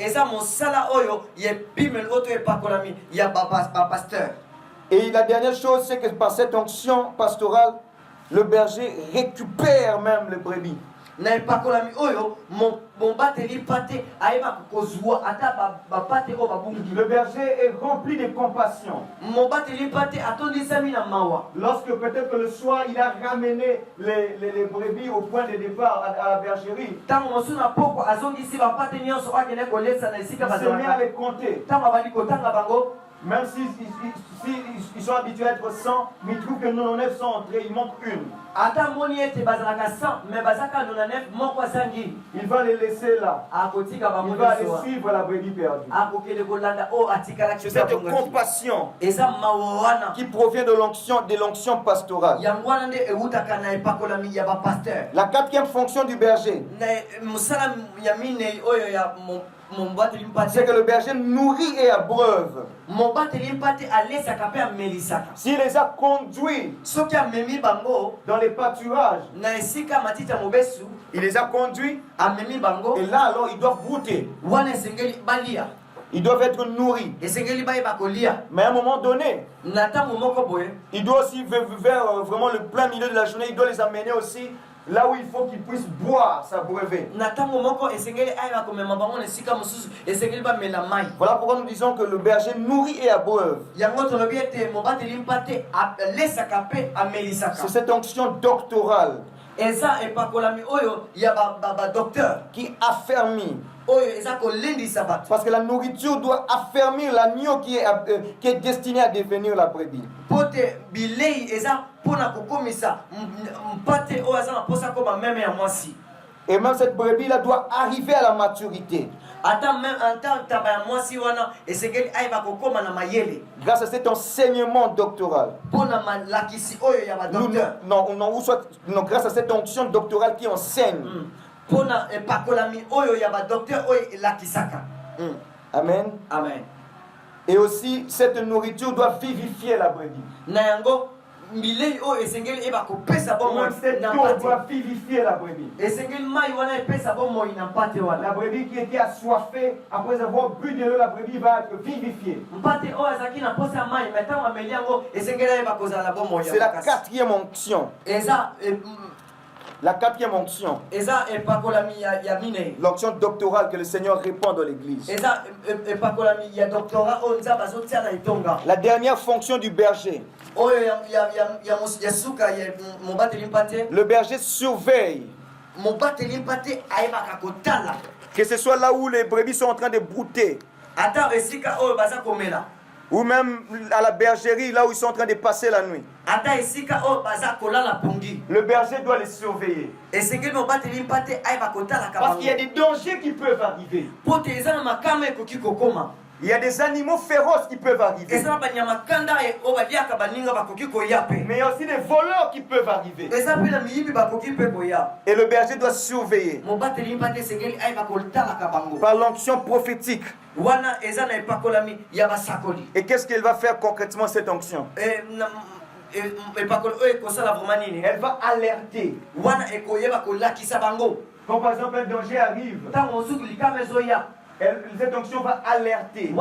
Et la dernière chose, c'est que par cette onction pastorale, le berger récupère même les brebis. Le berger est rempli de compassion. Lorsque peut-être que le soir il a ramené les brebis au point de départ à la bergerie, il se met à les compter. Même s'ils sont habitués à être 100, mais ils trouvent que 99 sont entrés, il manque une. Il va les laisser là. Il va aller suivre la brebis perdue. C'est cette compassion qui provient de l'onction pastorale. La quatrième fonction du berger, c'est que le berger nourrit et abreuve. S'il les a conduits dans les pâturages, il les a conduits, et là alors ils doivent goûter. Ils doivent être nourris. Mais à un moment donné, il doit aussi vers vraiment le plein milieu de la journée, il doit les amener aussi là où il faut qu'ils puissent boire sa brevet. Voilà pourquoi nous disons que le berger nourrit et abreuve. C'est cette onction doctorale qui affermit. Parce que la nourriture doit affermir l'agneau qui est destiné à devenir la brebis. Et même cette brebis là doit arriver à la maturité. Grâce à cet enseignement doctoral. Grâce à cette onction doctorale qui enseigne. Amen. Amen. Et aussi cette nourriture doit vivifier la brebis. Même cette eau doit vivifier la brebis. La brebis qui était assoiffée, après avoir bu de l'eau, la brebis va être vivifiée. C'est la quatrième onction. La quatrième onction. L'onction doctorale que le Seigneur répand dans l'église. La dernière fonction du berger. Le berger surveille. Que ce soit là où les brebis sont en train de brouter. Ou même à la bergerie, là où ils sont en train de passer la nuit. Le berger doit les surveiller. Parce qu'il y a des dangers qui peuvent arriver. Il y a des animaux féroces qui peuvent arriver. Mais il y a aussi des voleurs qui peuvent arriver. Et le berger doit surveiller. Par l'onction prophétique. Et qu'est-ce qu'elle va faire concrètement, cette onction? Elle va alerter. Quand par exemple un danger arrive, cette onction va alerter.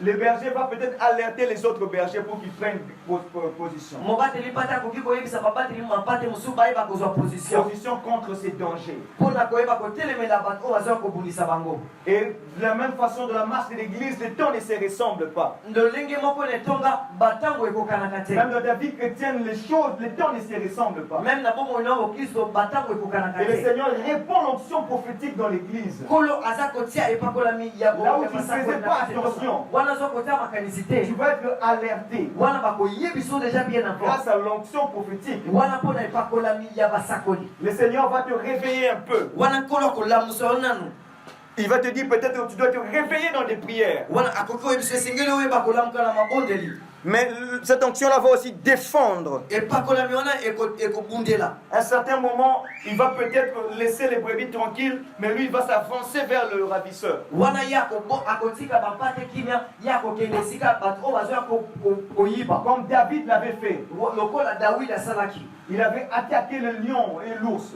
Le berger va peut-être alerter les autres bergers pour qu'ils prennent position. Position contre ces dangers. Et de la même façon, de la marche de l'église, les temps ne se ressemblent pas. Même dans la vie chrétienne, les temps ne se ressemblent pas. Et le Seigneur répand l'onction prophétique dans l'église. Là où tu ne faisais pas attention, tu vas être alerté grâce à l'onction prophétique. Le Seigneur va te réveiller un peu. Il va te dire peut-être que tu dois te réveiller dans des prières. Mais cette onction-là va aussi défendre. À un certain moment, il va peut-être laisser les brebis tranquilles, mais lui, il va s'avancer vers le ravisseur. Comme David l'avait fait. Il avait attaqué le lion et l'ours.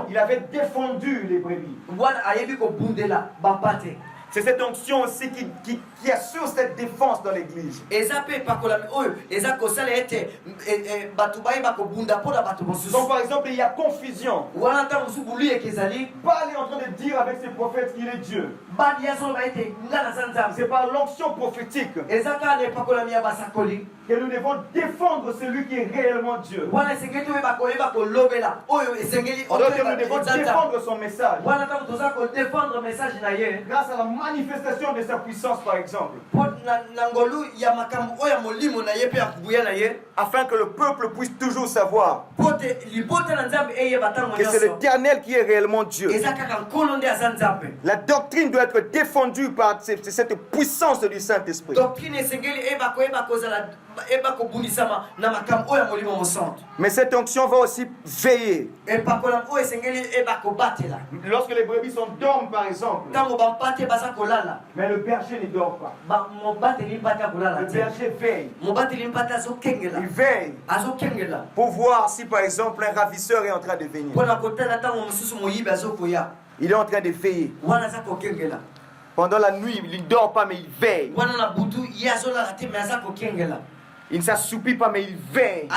Il avait défendu les brebis. C'est cette onction aussi qui assure cette défense dans l'église. Donc par exemple, il y a confusion. Paul est en train de dire avec ses prophètes qu'il est Dieu. C'est par l'onction prophétique que nous devons défendre celui qui est réellement Dieu. On doit dire que nous devons défendre son message. Grâce à la manifestation de sa puissance, par exemple. Afin que le peuple puisse toujours savoir que c'est l'Éternel qui est réellement Dieu. La doctrine doit être défendue par cette puissance du Saint-Esprit. Mais cette onction va aussi veiller. Lorsque les brebis dorment, par exemple, mais le berger ne dort pas. Le berger veille. Il veille pour voir si par exemple un ravisseur est en train de venir. Il est en train de veiller. Pendant la nuit, il ne dort pas mais il veille. Il ne s'assoupit pas mais il veille.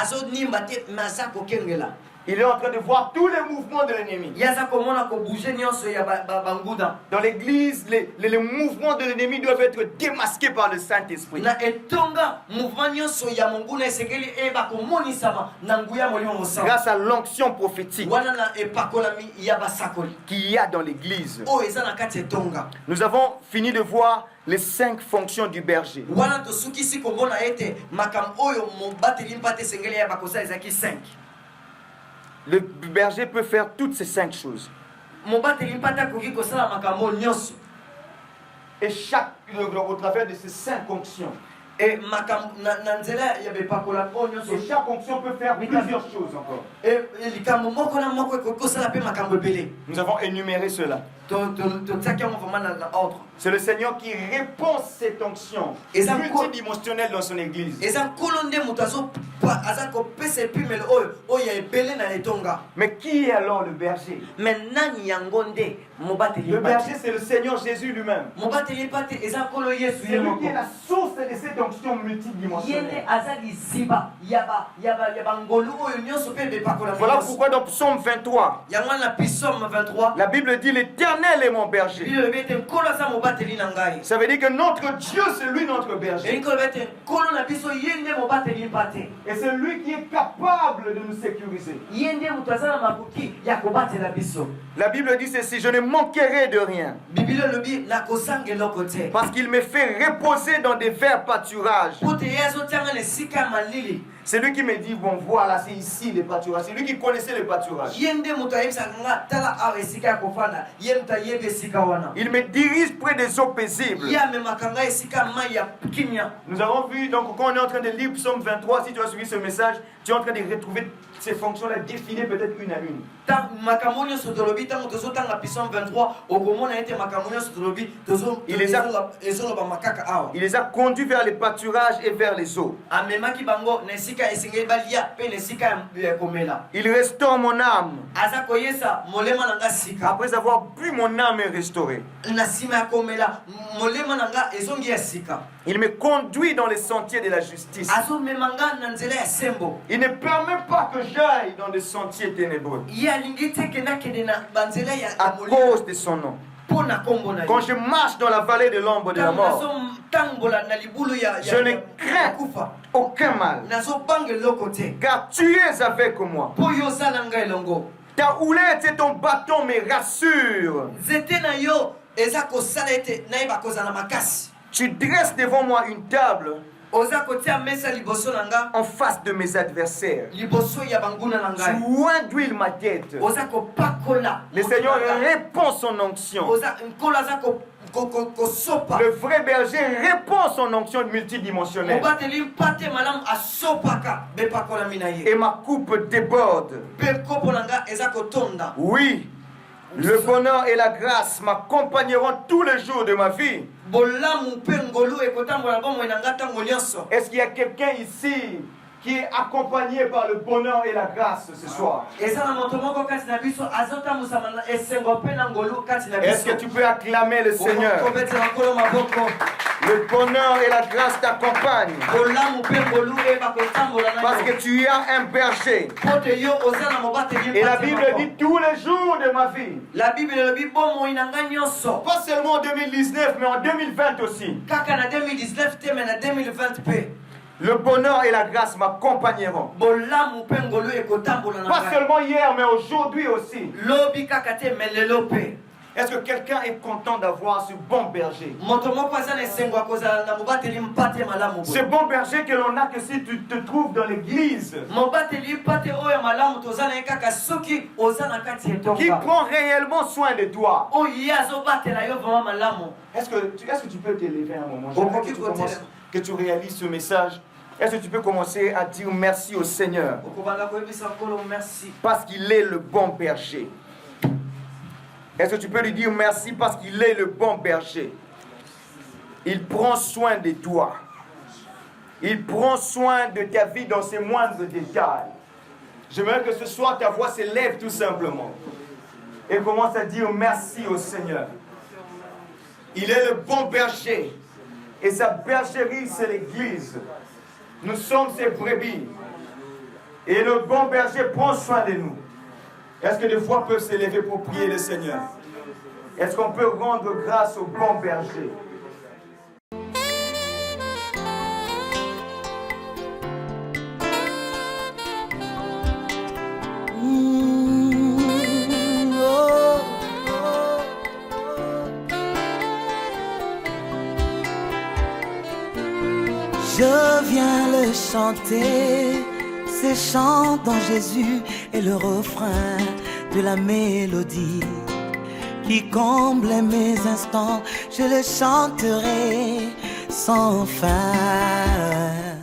Il est en train de voir tous les mouvements de l'ennemi. Dans l'église, les mouvements de l'ennemi doivent être démasqués par le Saint-Esprit. Grâce à l'onction prophétique qu'il y a dans l'église. Nous avons fini de voir les 5 fonctions du berger. Le berger peut faire toutes ces 5 choses. Et au travers de ces 5 fonctions. Et chaque fonction peut faire plusieurs choses encore. Nous avons énuméré cela. C'est le Seigneur qui répand cette onction multidimensionnelle dans son église. Mais qui est alors le berger? Le berger, c'est le Seigneur Jésus lui-même. C'est lui qui est la source de cette onction multidimensionnelle. Voilà pourquoi dans Psaume 23, la Bible dit l'Éternel est mon berger. Ça veut dire que notre Dieu, c'est lui notre berger. Et Et c'est lui qui est capable de nous sécuriser. La Bible dit ceci, je ne manquerai de rien. Parce qu'il me fait reposer dans des verts pâturages. C'est lui qui me dit, bon voilà, c'est ici les pâturages. C'est lui qui connaissait les pâturages. Il me dirige près des eaux paisibles. Nous avons vu, donc quand on est en train de lire Psaume 23, si tu as suivi ce message, tu es en train de retrouver ces fonctions-là définies peut-être une à une. Il les a conduits vers les pâturages et vers les eaux. Il restaure mon âme. Après avoir bu, mon âme est restaurée. Il me conduit dans les sentiers de la justice. Il ne permet pas que j'aille dans des sentiers ténébreux à cause de son nom. Quand je marche dans la vallée de l'ombre de la mort, je ne crains aucun mal, car tu es avec moi. Ta houlette et ton bâton me rassurent. Tu dresses devant moi une table en face de mes adversaires. Tu oins d'huile ma tête. Le Seigneur répand son onction. Le vrai berger répand son onction multidimensionnelle. Et ma coupe déborde. Oui, le bonheur et la grâce m'accompagneront tous les jours de ma vie. Est-ce qu'il y a quelqu'un ici qui est accompagné par le bonheur et la grâce ce soir? Est-ce que tu peux acclamer le Seigneur? Le bonheur et la grâce t'accompagnent. Parce que tu as un berger. Et la Bible dit tous les jours de ma vie. Pas seulement en 2019, mais en 2020 aussi. Le bonheur et la grâce m'accompagneront. Pas seulement hier, mais aujourd'hui aussi. Est-ce que quelqu'un est content d'avoir ce bon berger? Ce bon berger que l'on a que si tu te trouves dans l'église. Qui prend réellement soin de toi. Est-ce que tu peux t'élever un moment? Que tu réalises ce message. Est-ce que tu peux commencer à dire merci au Seigneur? Parce qu'il est le bon berger. Est-ce que tu peux lui dire merci parce qu'il est le bon berger? Il prend soin de toi. Il prend soin de ta vie dans ses moindres détails. J'aimerais que ce soir ta voix s'élève tout simplement. Et commence à dire merci au Seigneur. Il est le bon berger. Et sa bergerie, c'est l'église. Nous sommes ses brebis. Et le bon berger prend soin de nous. Est-ce que des voix peuvent s'élever pour prier le Seigneur? Est-ce qu'on peut rendre grâce au bon berger? Je viens le chanter, ces chants dont Jésus est le refrain de la mélodie qui comble mes instants, je le chanterai sans fin.